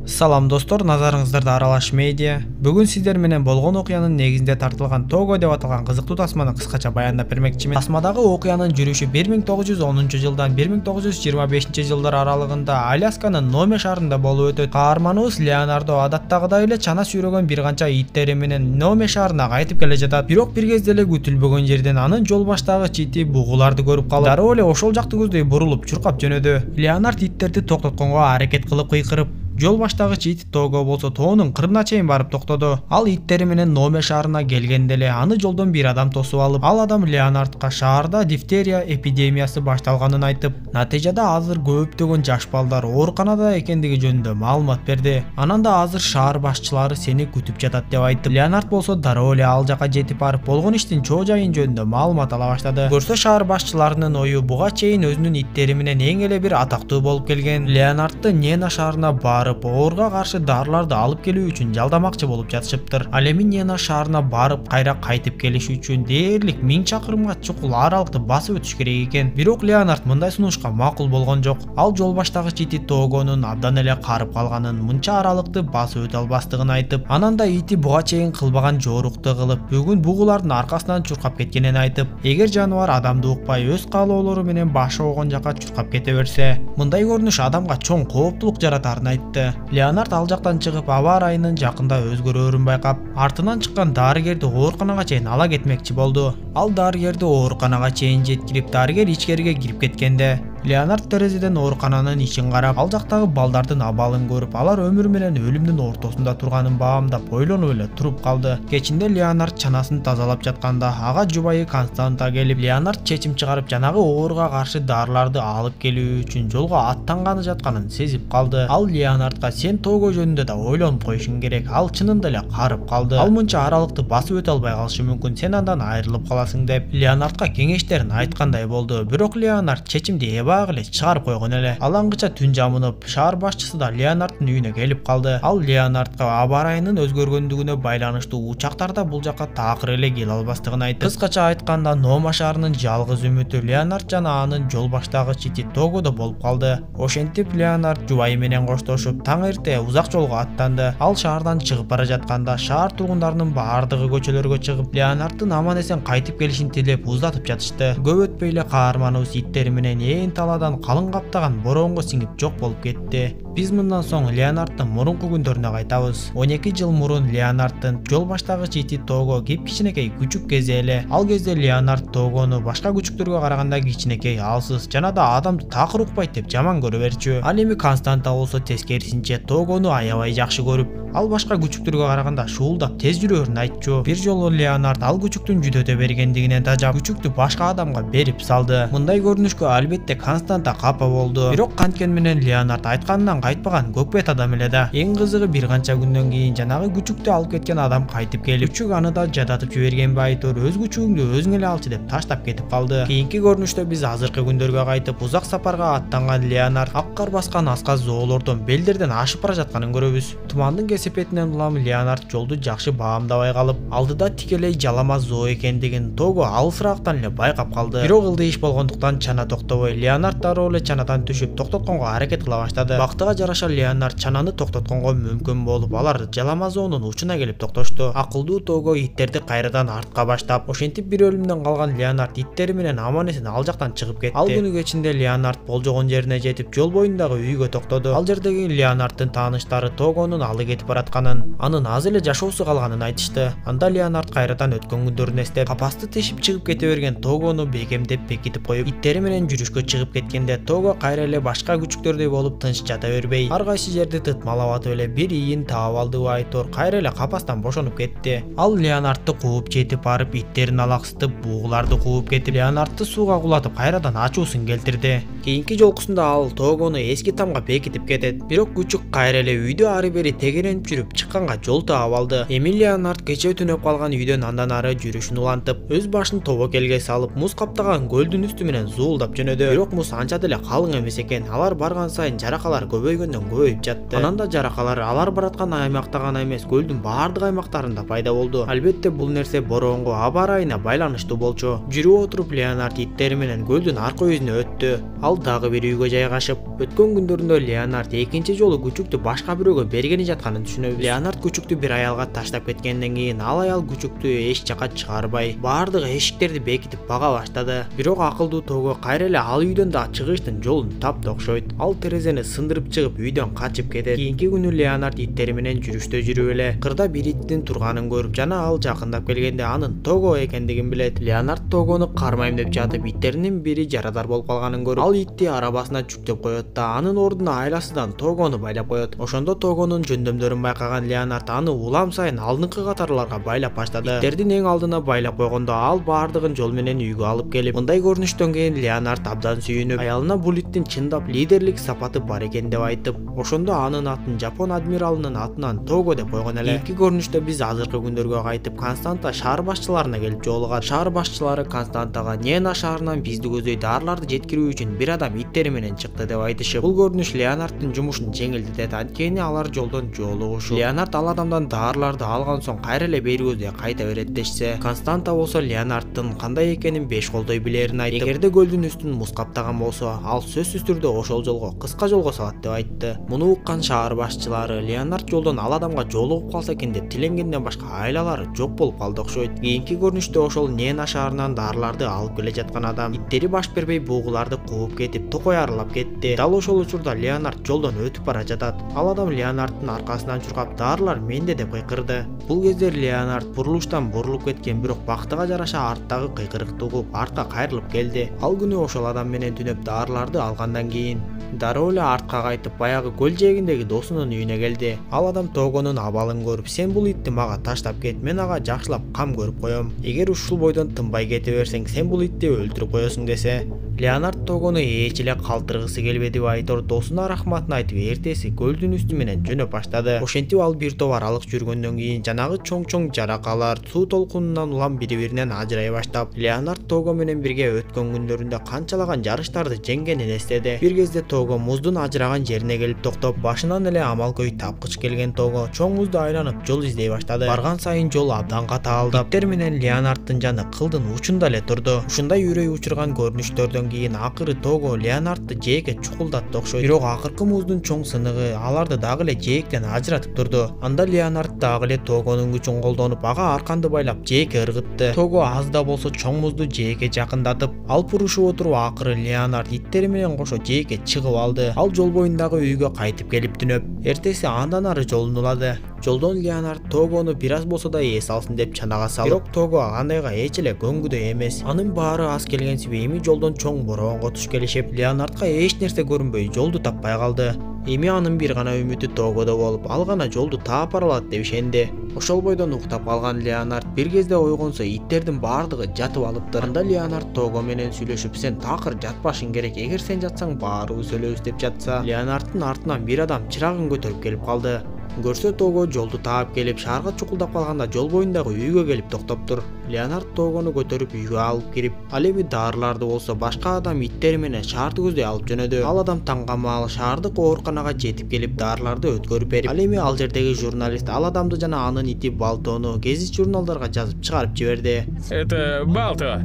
Салам достор, назарыңыздарда Аралаш медиа. Бүгүн сиздер менен болгон окуянын негизинде тартылган Того деп аталган кызыктуу тасманы кыскача баяндап бермекчимин. Тасмадагы окуянын жүрүшү 1910-жылдан 1925 жылдар аралыгында Алясканын Номе шаарында болуп өтөт. Каарманыбыз Леонардо адаттагыдай эле чана сүйрөгөн бир канча иттери менен Номе шаарына кайтып келе жатат. Бирок бир кезде эле күтүлбөгөн жерден анын жол баштагы ити бугуларды көрүп калып, дароо эле ошол жакты көздөй бурулуп чуркап жөнөдү. Леонард иттерди токтотконго аракет кылып кыйкырып, жол баштагыч ит Того болсо тоонун кырына чейин барып токтоду. Ал иттери менен Номе шаарына келгенде эле аны жолдон бир адам тосуп алып, ал адам Леонардка шаарда дифтерия эпидемиясы башталганын айтып, натыйжада азыр көптөгөн жаш балдар ооруканада экендиги жөнүндө маалымат берди. Анан да азыр шаар башчылары сени күтүп жатат деп айтып, Леонард болсо дароо эле ал жака жетип барып болгон иштин чоо жайын жөнүндө маалымат ала баштады. Көрсө шаар башчыларынын ою буга чейин өзүнүн иттери менен эң эле бир атактуу болуп келген Леонардты Нена шаарына ооруга каршы дарыларды алып келүү үчүн жалдамакчы болуп жатышыптыр. Ал эми Нена шаарына барып кайра кайтып келиш үчүн дээрлик 1000 чакырымга чукул аралыкты басып өтүш керек экен. Бирок Леонард мындай сунушка макул болгон жок. Ал жол баштагыч ити Тогонун абдан эле карып калганын, мынча аралыкты басып өтө албастыгын айтып, анан да ити буга чейин кылбаган жоорукту кылып, бүгүн бугулардын аркасынан чуркап кеткенин айтып, эгер жаныбар адамды укпай өз каалоолору менен башы огон жака чуркап кете берсе, мындай көрүнүш адамга чоң кооптулук жаратарын айтты. Леонард ал жактан чыгып, аба ырайынын жакында өзгөрөөрүн байкап, артынан чыккан дарыгерди ооруканага чейин ала кетмекчи болду. Ал дарыгерди ооруканага чейин жеткирип, дарыгер ичкериге кирип кеткенде, Леонард терезеден оорукананын ичин карап, ал жактагы балдардын абалын көрүп, алар өмүр менен өлүмдүн ортосунда турганын баамдап, ойлонуп эле туруп калды. Кечинде Леонард чанасын тазалап жатканда, ага жубайы Константа келип, Леонард чечим чыгарып, жанагы ооруга каршы дарыларды алып келүү үчүн жолго аттанганы жатканын сезип калды. Ал Леонардга сен Того жөнүндө да ойлонуп коюшуң керек. Ал чынында эле карып калды. Ал мынча аралыкты басып өтө албай калышы мүмкүн, сен андан айрылып каласың деп Леонардга кеңештерин айткандай болду. Бирок Леонард чечимди эбак эле чыгарып койгон эле. Ал аңгыча түн жамынып, шаар башчысы да Леонарддын үйүнө келип калды. Ал Леонардга аба ырайынын өзгөргөндүгүнө байланыштуу учактарда бул жака такыр эле келе албастыгын айтып, кыскача айтканда Нома шаарынын жалгыз үмүтү Леонард жана анын жол баштагыч ити Тогодо болуп калды. Ошентип Леонард жубайы менен коштошуп, таң эрте узак жолго аттанды. Ал шаардан чыгып бара жатканда, шаар тургундарынын баардыгы көчөлөргө чыгып, Леонарддын аман эсен кайтып келишин тилеп уздатып жатышты. Көп өтпөй эле каарманыбыз иттери менен ээн талаадан калың каптаган боронго сиңип жок болуп кетти. Биз мындан соң Леонарддын мурунку күндөрүнө кайтабыз. 12 жыл мурун Леонарддын жол баштагыч ити Того кичинекей күчүк кези эле. Ал кезде Леонард Тогону башка күчүктөргө караганда кичинекей, алсыз жана да адамды такыр укпайт деп жаман көрө берчү. Ал эми Константа болсо тескерисинче Тогону аябай жакшы көрүп, ал башка күчүктөргө караганда шуулдап тез жүрөөрүн айтчу. Бир жолу Леонард ал күчүктүн жүдөтө бергендигине тажап, күчүктү башка адамга берип салды. Мындай көрүнүшкө албетте Константа капа болду. Бирок канткен менен Леонард айтканынан кайтпаган көкбет адам эле да. Эң кызыгы, бир канча күндөн кийин жанагы күчүктү алып кеткен адам кайтып келип, күчүк аны да жадатып жибергенби айтор, өз күчүгүңдү өзүң эле алчы деп таштап кетип калды. Кийинки көрүнүштө биз азыркы күндөргө кайтып, узак сапарга аттанган Леонард ак кар баскан асказ зоолордон белдерден ашып бара жатканын көрөбүз. Тумандын кесепетинен улам Леонард жолду жакшы баамдабай калып, алдыда тикелей жаламаз зоо экендигин Того алысыраактан эле байкап калды. Бирок ылдый иш болгондуктан чана токтобой, Леонард дароо эле чанадан түшүп токтотконго аракет кыла баштады. Бактыга жараша Леонард чананы токтотконго мүмкүн болуп, алар жаламаз зоонун учуна келип токтошту. Акылдуу Того иттерди кайрадан артка баштап, ошентип бир өлүмдөн калган Леонард иттери менен аман эсен ал жактан чыгып кетти. Ал күнү кечинде Леонард болжогон жерине жетип, жол боюндагы үйгө токтоду. Ал жердеги Леонарддын тааныштары Тогонун алы кетип баратканын, анын аз эле жашоосу калганын айтышты. Анда Леонард кайрадан өткөн күндөрүн эстеп, капасты тешип чыгып кете берген Тогону бекемдеп бекитип коюп, иттери менен жүрүшкө чыгып кеткенде, Того кайра эле башка күчүктөрдөй болуп тынч жата бербей, ар кайсы жерди тытмалап атып эле бир ийин таап алдыбы айтор, кайра эле капастан бошонуп кетти. Ал Леонардты кууп жетип барып, иттерин алаксытып, бугуларды кууп кетип, Леонардты сууга кулатып, кайрадан ачуусун келтирди. Кийинки жолкусунда ал Тогону эски тамга бекитип кетет. Бирок күчүк кайра эле үйдө ары бери тегеренип жүрүп, чыкканга жол таап алды. Эми Леонард кече түнөп калган үйдөн андан ары жүрүшүн улантып, өз башын тобокелге салып, муз каптаган көлдүн үстү менен зуулдап жөнөдү. Бирок муз анча деле калың эмес экен. Алар барган сайын жаракалар көбөйгөндөн көбөйүп жатты. Анан да жаракалар алар бараткан аймакта гана эмес, көлдүн баардык аймактарында пайда болду. Албетте бул нерсе боронго аба ырайына байланыштуу болчу. Жүрүп отуруп Леонард иттери менен көлдүн аркы өзүнө өттү. Ал ал дагы бир үйгө жайгашып. Өткөн күндөрүндө Леонард экинчи жолу күчүктү башка бирөөгө бергени жатканын түшүнөбүз. Леонард күчүктү бир аялга таштап кеткенден кийин ал аял күчүктү эч жака чыгарбай, баардык эшиктерди бекитип бага баштады. Бирок акылдуу Того кайра эле ал үйдөн да чыгыштын жолун тапты окшойт. Ал терезени сындырып чыгып үйдөн качып кетет. Кийинки күнү Леонард иттери менен жүрүштө жүрүп эле кырда бир иттин турганын көрүп, жана ал жакындап келгенде анын Того экендигин билет. Леонард Тогону кармайм деп жатып, иттеринин бири жарадар болуп калганын көрүп, ал итти арабасына жүктөп коет да анын ордуна айласынан Тогону байлап коет. Ошондо Тогонун жөндөмдөрүн байкаган Леонард аны улам сайын алдыңкы катарларга байлап баштады. Иттердин эң алдына байлап койгондо ал баардыгын жол менен үйгө алып келип, мындай көрүнүштөн кийин Леонард абдан сүйүнүп, аялына бул иттин чындап лидерлик сапаты бар экен деп айтып, ошондо анын атын Жапон адмиралынын атынан Того деп койгон эле. Кийинки көрүнүштө биз азыркы күндөргө кайтып, Константа шаар башчыларына келип жолугат. Шаар башчылары Константага Нена шаарынан бизди көздөй дарыларды жеткирүү үчүн бир адам иттери менен чыкты деп айтышып, бул көрүнүш Леонарддын жумушун жеңилдетет. Анткени алар жолдон жолугушуп, Леонард ал адамдан дарыларды алган соң кайра эле бери көздөй кайта берет дешсе, Константа болсо Леонарддын кандай экенин беш колдой билерин айтып, эгерде көлдүн үстүн муз каптаган болсо, ал сөзсүз түрдө ошол жолго кыска жолго салат деп айтты. Муну уккан шаар башчылары Леонард жолдон ал адамга жолугуп калса экен деп тиленгенден башка айлалары жок болуп калды окшойт. Кийинки көрүнүштө ошол Нена шаарынан дарыларды алып келе жаткан адам иттери баш бербей бугуларды кууп кетип, токой арылап кетти. Дал ошол учурда Леонард жолдон өтүп бара жатат. Ал адам Леонарддын аркасынан чуркап, дарылар менде деп кыйкырды. Бул кезде Леонард бурулуштан бурулуп кеткен, бирок бактыга жараша арттагы кыйкырыкты угуп, артка кайрылып келди. Ал күнү ошол адам менен түнөп дарыларды алгандан кийин дароо эле артка кайтып, баягы көл жээгиндеги досунун үйүнө келди. Ал адам Тогонун абалын көрүп, сен бул итти мага таштап кет, мен ага жакшылап кам көрүп коем. Эгер ушул бойдон тынбай кете берсең, сен бул итти өлтүрүп коесуң десе, Леонард Тогону эч эле калтыргысы келбеди. Айтор досуна рахматын айтып, эртеси көлдүн үстү менен жөнөп баштады. Ошентип ал бир топ аралык жүргөндөн кийин жанагы чоң жаракалар суу толкунунан улам бири-биринен ажырай баштап, Леонард Того менен бирге өткөн күндөрүндө канчалаган жарыштарды жеңгенин эстеди. Бир кезде Того муздун ажыраган жерине келип токтоп, башынан эле амалкөй тапкыч келген Того чоң музду айланып жол издей баштады. Барган сайын жол абдан катаалдап, иттер менен Леонарддын жаны кылдын учунда эле турду. Ушундай үрөй учурган көрүнүштөрдөн кийин акыры Того Леонардды жээкке чукулдатты окшойт. Бирок акыркы муздун чоң сыныгы аларды дагы эле жээктен ажыратып турду. Анда Леонард дагы эле Тогонун күчүн колдонуп, ага арканды байлап жээкке ыргытты. Того аз да болсо чоң музду жээкке жакындатып, алып урушуп отуруп, акыры Леонард иттери менен кошо жээкке чыгып алды. Ал жол боюндагы үйгө кайтып келип түнөп, эртеси андан ары жолун улады. Жолдон Леонард Тогону бир аз болсо да эс алсын деп чанага салып, бирок Того андайга эч эле көнгүдөй эмес. Анын баары аз келгенсип эми жолдон чоң бороонго туш келишип, Леонардга эч нерсе көрүнбөй жолду таппай калды. Эми анын бир гана үмүтү Тогодо болуп, ал гана жолду таап бара алат деп ишенди. Ошол бойдон уктап калган Леонард бир кезде ойгонсо иттердин баардыгы жатып алыптыр. Анда Леонард Того менен сүйлөшүп, сен такыр жатпашың керек, эгер сен жатсаң баарыбыз өлөбүз деп жатса, Леонарддын артынан бир адам чырагын көтөрүп келип калды. Көрсө Того жолду таап келип, шаарга чукулдап калганда жол боюндагы үйгө келип токтоптур. Леонард Тогону көтөрүп үйгө алып кирип, ал эми дарыларды болсо башка адам иттери менен шаарды көздөй алып жөнөдү. Ал адам таңгамал шаардык ооруканага жетип келип, дарыларды өткөрүп берип, ал эми ал жердеги журналист ал адамды жана анын ити Балтону гезит журналдарга жазып чыгарып жиберди. Это Балто,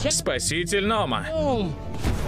спаситель Нома.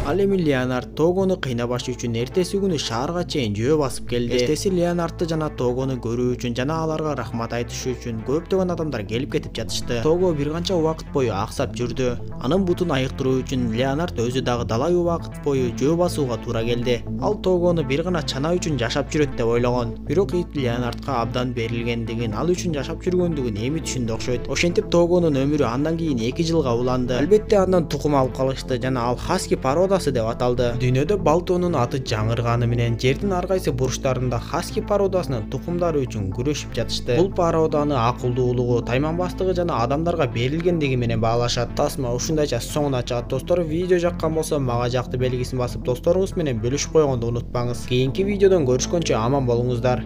Ал эми Леонард Тогону кыйнабаш үчүн эртеси күнү шаарга чейин жөө басып келди. Эртеси Леонардды жана Тогону көрүү үчүн жана аларга рахмат айтыш үчүн көптөгөн адамдар келип кетип жатышты. Того бир канча убакыт бою аксап жүрдү. Анын бутун айыктыруу үчүн Леонард өзү дагы далай убакыт бою жөө басууга туура келди. Ал Тогону бир гана чана үчүн жашап жүрөт деп ойлогон. Бирок ит Леонардга абдан берилгендигин, ал үчүн жашап жүргөндүгүн эми түшүндү окшойт. Ошентип Тогонун өмүрү андан кийин 2 жылга уланды. Албетте андан тукум алып калышты жана ал Хаски породасы деп аталды. Дүйнөдө Балтонун аты жаңырганы менен жердин ар кайсы бурчтарында Хаски породасынын тукумдары үчүн күрөшүп жатышты. Бул породаны акылдуулугу, тайманбастыгы жана адамдарга берилгендиги менен баалашат. Тасма ушундайча соңуна чыгат. Достор, видео жаккан болсо мага жакты белгисин басып досторуңуз менен бөлүшүп койгонду унутпаңыз. Кийинки видеодон көрүшкөнчө аман болуңуздар.